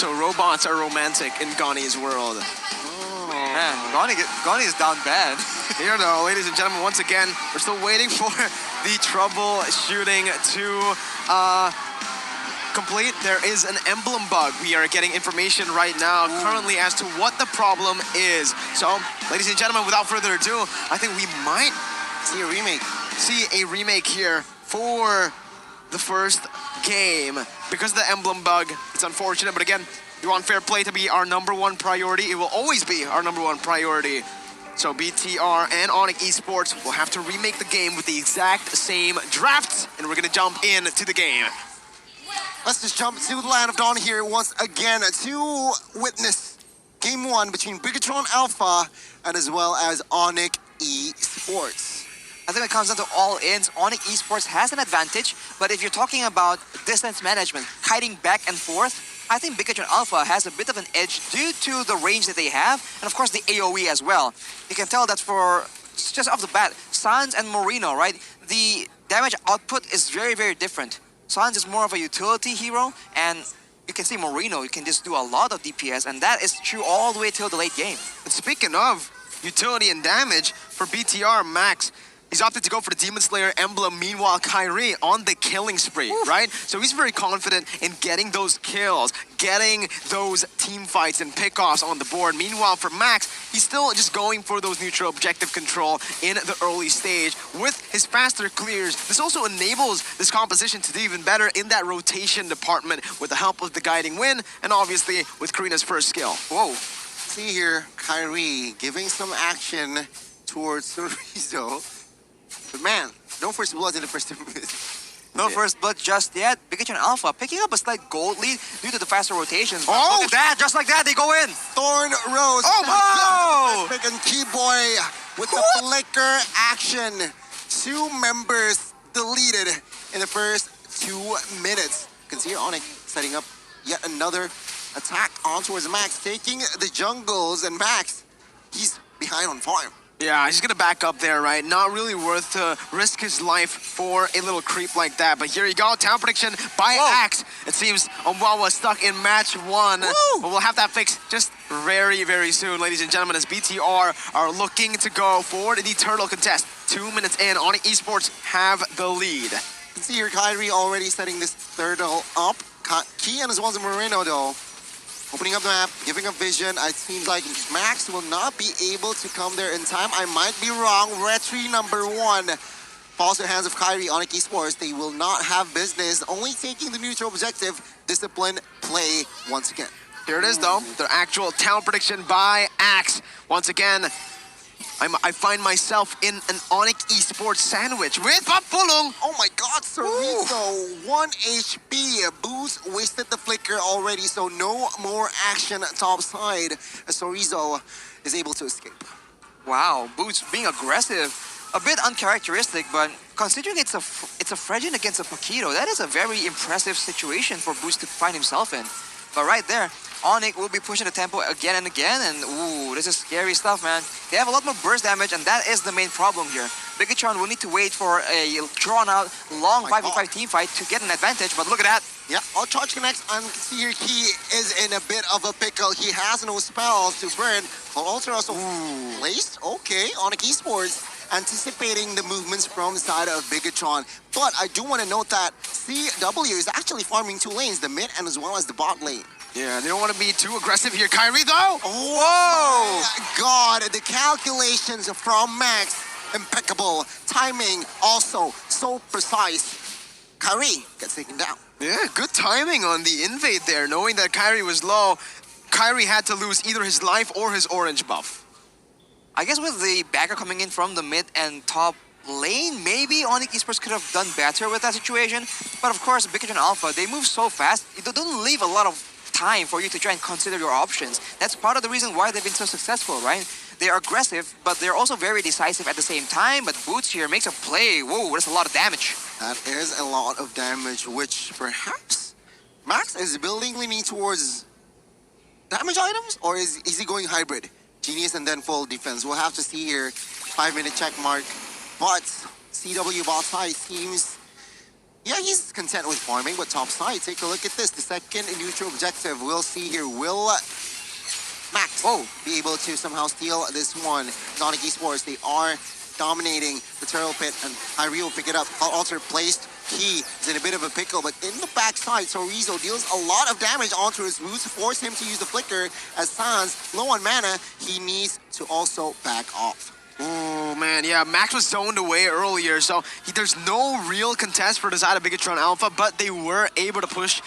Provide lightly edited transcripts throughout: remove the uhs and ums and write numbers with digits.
So robots are romantic in Gonnie's world. Oh. Man, Gonnie is down bad. Here though, ladies and gentlemen, once again, we're still waiting for the troubleshooting to complete. There is an emblem bug. We are getting information right now currently as to what the problem is. So, ladies and gentlemen, without further ado, I think we might See a remake. See a remake here for the first game. Because of the emblem bug, it's unfortunate, but again, we want fair play to be our #1 priority. It will always be our #1 priority. So BTR and Onic Esports will have to remake the game with the exact same drafts, and we're gonna jump into the game. Let's just jump to the land of dawn here once again to witness Game 1 between Begetron Alpha and as well as Onic Esports. I think it comes down to all ins. Onic Esports has an advantage, but if you're talking about distance management, kiting back and forth, I think Begetron Alpha has a bit of an edge due to the range that they have, and of course the AoE as well. You can tell that for, just off the bat, Sans and Moreno, right? The damage output is very, very different. Sans is more of a utility hero, and you can see Moreno, you can just do a lot of DPS, and that is true all the way till the late game. And speaking of utility and damage, for BTR, Max, he's opted to go for the Demon Slayer emblem. Meanwhile, Kyrie on the killing spree, right? So he's very confident in getting those kills, getting those team fights and pickoffs on the board. Meanwhile, for Max, he's still just going for those neutral objective control in the early stage. With his faster clears, this also enables this composition to do even better in that rotation department with the help of the guiding wind and obviously with Karina's first skill. Whoa. See here, Kyrie giving some action towards Sorizo. But man, no first blood in the first 2 minutes. No first blood just yet. Begetron Alpha picking up a slight gold lead due to the faster rotations. But Oh! look at that, just like that, they go in. Thorn Rose. Oh my God! Freaking Keyboy with the flicker action. 2 members deleted in the first 2 minutes. You can see Onic setting up yet another attack on towards Max, taking the jungles, and Max, he's behind on farm. Yeah, he's gonna back up there, right? Not really worth to risk his life for a little creep like that. But here you go, town prediction by Axe. It seems Omwawa stuck in match 1. But we'll have that fixed just very, very soon, ladies and gentlemen, as BTR are looking to go for the turtle contest. 2 minutes in, Onic Esports have the lead. You can see here Kyrie already setting this turtle up. Key and as well as Moreno though, opening up the map, giving up vision. It seems like Max will not be able to come there in time. I might be wrong. Retry #1 falls to the hands of Kyrie. Onic Esports, they will not have business. Only taking the neutral objective. Discipline play once again. Here it is, though. Their actual town prediction by Axe. Once again, I find myself in an Onic Esports sandwich with Papulong. Oh my god, Sorizo, 1 HP. Boost wasted the flicker already, so no more action top side as Sorizo is able to escape. Wow, Boots being aggressive. A bit uncharacteristic, but considering it's a Fredgen against a Paquito, that is a very impressive situation for Boots to find himself in. But right there, Onic will be pushing the tempo again and again, and ooh, this is scary stuff, man. They have a lot more burst damage, and that is the main problem here. Begetron will need to wait for a drawn-out, long 5v5 team fight to get an advantage, but look at that. Yeah, all charge connects, and see here he is in a bit of a pickle. He has no spells to burn, but also placed. Okay, Onic Esports anticipating the movements from the side of Begetron. But I do want to note that CW is actually farming 2 lanes, the mid and as well as the bot lane. Yeah, they don't want to be too aggressive here. Kyrie, though! Whoa! God, the calculations from Max, impeccable. Timing also so precise. Kyrie gets taken down. Yeah, good timing on the invade there. Knowing that Kyrie was low, Kyrie had to lose either his life or his orange buff. I guess with the backer coming in from the mid and top lane, maybe Onic Esports could have done better with that situation. But of course, Begetron Alpha, they move so fast, it don't leave a lot of time for you to try and consider your options. That's part of the reason why they've been so successful, right? They are aggressive, but they're also very decisive at the same time. But Boots here makes a play. Whoa, that's a lot of damage. That is a lot of damage, which perhaps Max is building leaning towards damage items, or is he going hybrid? Genius and then full defense. We'll have to see here. 5-minute check mark. But CW bot side seems Yeah, he's content with farming, but top side, take a look at this. The second neutral objective we'll see here. Will Max be able to somehow steal this one? Onic Esports, they are dominating the turtle pit, and Kyrie will pick it up. Alter placed. He is in a bit of a pickle, but in the backside, Sorizo deals a lot of damage onto his boots, force him to use the flicker. As Sans, low on mana, he needs to also back off. Oh man, yeah, Max was zoned away earlier, so there's no real contest for the side of Begetron Alpha, but they were able to push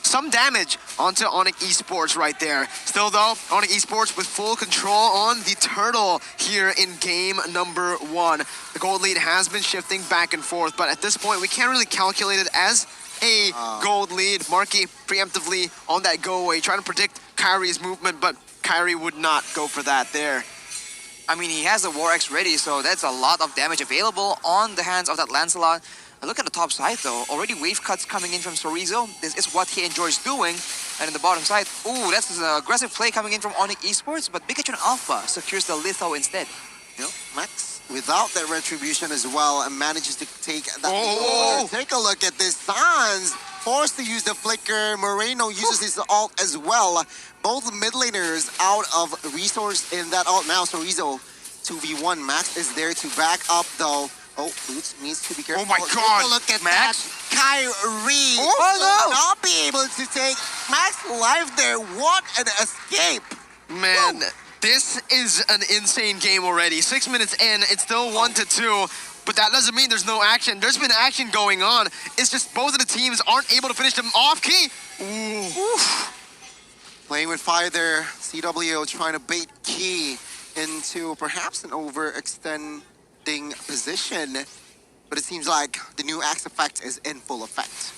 some damage onto Onic Esports right there. Still though, Onic Esports with full control on the turtle here in game number 1. The gold lead has been shifting back and forth, but at this point we can't really calculate it as a gold lead. Marky preemptively on that go away, trying to predict Kyrie's movement, but Kyrie would not go for that there. I mean, he has the War X ready, so that's a lot of damage available on the hands of that Lancelot. Look at the top side though, already wave cuts coming in from Sorizo. This is what he enjoys doing. And in the bottom side, ooh, that's an aggressive play coming in from Onic Esports, but Begetron Alpha secures the litho instead. Yep, Max, without that retribution as well, and manages to take that. Oh! Take a look at this. Sans forced to use the flicker. Moreno uses his ult as well. Both mid laners out of resource in that ult now. Sorizo 2v1. Max is there to back up though. Oh, Boots needs to be careful. Oh my God, Take a look at Max. that. Kyrie Oh, will no. not be able to take Max life there. What an escape. Man, this is an insane game already. 6 minutes in, it's still 1-2. But that doesn't mean there's no action. There's been action going on. It's just both of the teams aren't able to finish them off. Key. Playing with fire there. CW trying to bait Key into perhaps an overextending position. But it seems like the new Axe effect is in full effect.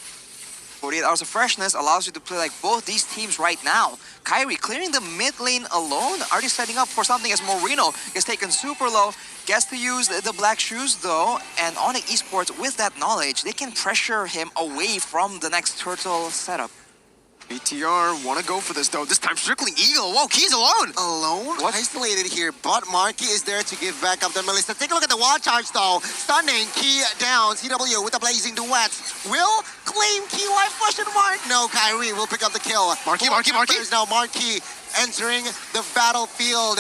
48 hours of freshness allows you to play like both these teams right now. Kyrie clearing the mid lane alone, already setting up for something as Moreno is taken super low. Gets to use the black shoes though, and Onic Esports, with that knowledge, they can pressure him away from the next turtle setup. BTR want to go for this though. This time strictly Eagle. Whoa, Key's alone. Alone, What? isolated here, but Marky is there to give back up the Melissa. Take a look at the wall charge though. Stunning, Key down. CW with the blazing duet. Will claim Key life question mark? No, Kyrie will pick up the kill. Marky. There's now Marky entering the battlefield.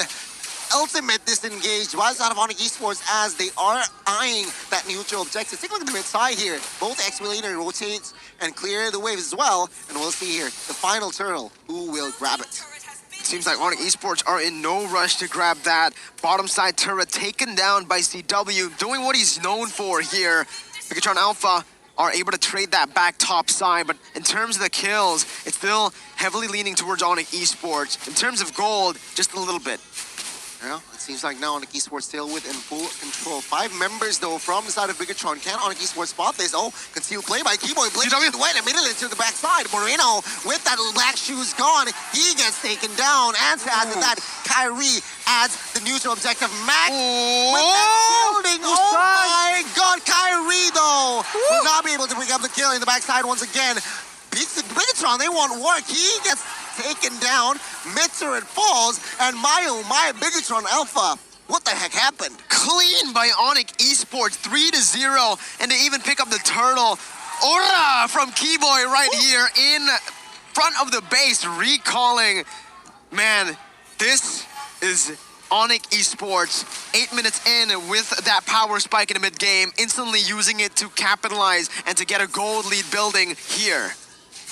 Ultimate disengaged was out of Onic Esports as they are eyeing that neutral objective. Take a look at the mid side here. Both X-Relator rotates and clear the waves as well. And we'll see here the final turtle. Who will grab it? Seems like Onic Esports are in no rush to grab that. Bottom side turret taken down by CW, doing what he's known for here. Begetron Alpha are able to trade that back top side, but in terms of the kills, it's still heavily leaning towards Onic Esports. In terms of gold, just a little bit. Yeah, it seems like now Onic Esports still within full control. 5 members though from the side of Begetron. Can Onic Esports spot this? Oh, concealed play by Keyboy. Blades CW. went immediately to the backside. Moreno with that black shoes gone. He gets taken down. And after that, Kyrie adds the neutral objective. Max with that building. Oh my God, Kyrie though will not be able to pick up the kill in the backside once again. Begetron, they want work. He gets taken down. Mid-turret falls, and my Begetron Alpha. What the heck happened? Clean by Onic Esports, 3-0, and they even pick up the turtle. Ora from Keyboy right here in front of the base, recalling. Man, this is Onic Esports, 8 minutes in with that power spike in the mid-game, instantly using it to capitalize and to get a gold lead building here.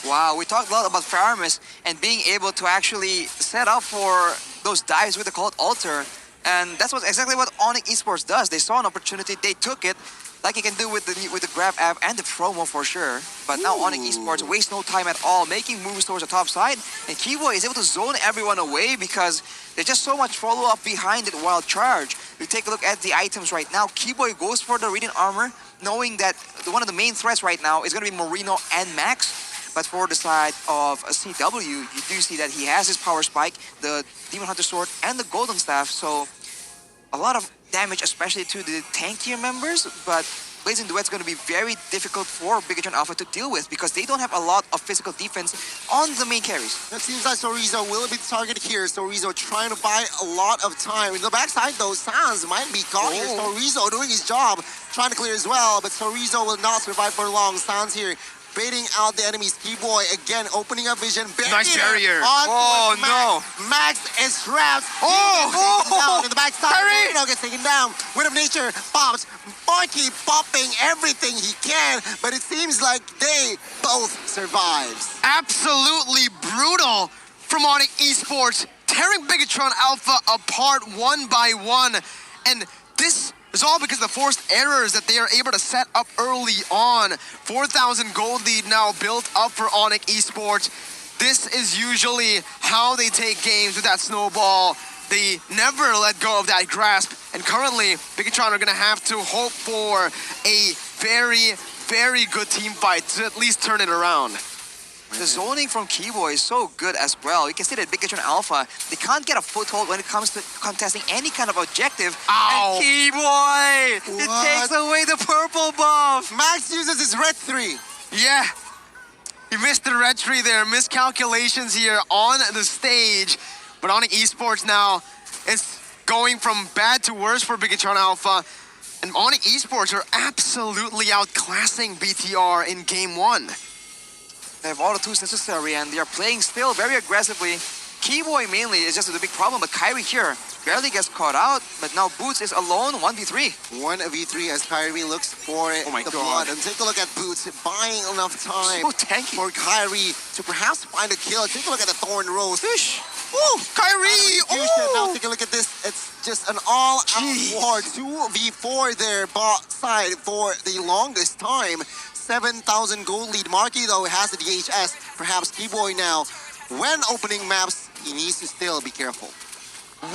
Wow, we talked a lot about Faramis and being able to actually set up for those dives with the Cult Altar. And that's exactly what Onic Esports does. They saw an opportunity, they took it, like you can do with the grab app and the promo for sure. But now Onic Esports wastes no time at all, making moves towards the top side. And Keyboy is able to zone everyone away because there's just so much follow-up behind it while charge. We take a look at the items right now. Keyboy goes for the Radiant Armor, knowing that one of the main threats right now is going to be Moreno and Max. But for the side of CW, you do see that he has his power spike, the Demon Hunter Sword, and the Golden Staff. So a lot of damage, especially to the tankier members. But Blazing Duet's going to be very difficult for Begetron Alpha to deal with because they don't have a lot of physical defense on the main carries. It seems like Sorizo will be targeted here. Sorizo trying to buy a lot of time. In the backside, though, Sans might be caught here. Sorizo doing his job, trying to clear as well, but Sorizo will not survive for long. Sans here baiting out the enemies. T-Boy again opening up vision. Nice barrier. Oh, no. Max is trapped. Oh! Down in the backside. Kyrie! Gets taken down. Wind of Nature pops. Marky popping everything he can, but it seems like they both survive. Absolutely brutal from Onic Esports, tearing Begetron Alpha apart one by one. And this is all because of the forced errors that they are able to set up early on. 4,000 gold lead now built up for Onic Esports. This is usually how they take games with that snowball. They never let go of that grasp. And currently, Begetron are going to have to hope for a very, very good team fight to at least turn it around. The zoning from Keyboy is so good as well. You can see that Begetron Alpha, they can't get a foothold when it comes to contesting any kind of objective. Ow. And Keyboy, it takes away the purple buff. Max uses his red 3. Yeah, he missed the red tree there. Miscalculations here on the stage. But Onic Esports now is going from bad to worse for Begetron Alpha. And Onic Esports are absolutely outclassing BTR in game 1. They have all the tools necessary and they are playing still very aggressively. Keyboy mainly is just a big problem, but Kyrie here barely gets caught out. But now Boots is alone, 1v3. 1v3 as Kyrie looks for the blood. And take a look at Boots buying enough time So tanky. for Kyrie to perhaps find a kill. Take a look at the Thorn Rose. Fish. Ooh, Kyrie! Now take a look at this. It's just an all-out war. 2v4 there, bot side for the longest time. 7,000 gold lead. Marky, though, has the DHS. Perhaps Keyboy now, when opening maps, he needs to still be careful.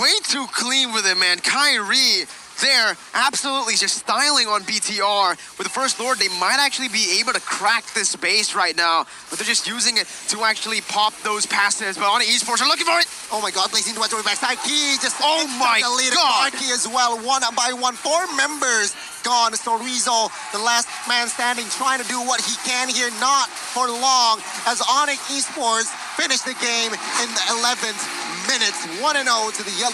Way too clean with it, man. Kyrie there, absolutely just styling on BTR. With the First Lord, they might actually be able to crack this base right now, but they're just using it to actually pop those passes. But Onic Esports are looking for it. Oh my god, Blazing Duet to the backside. He just Oh my the lead. God. Marky as well, one by one. 4 members gone. Sorizo, the last man standing, trying to do what he can here. Not for long, as Onic Esports finish the game in the 11th minute. 1-0 to the yellow.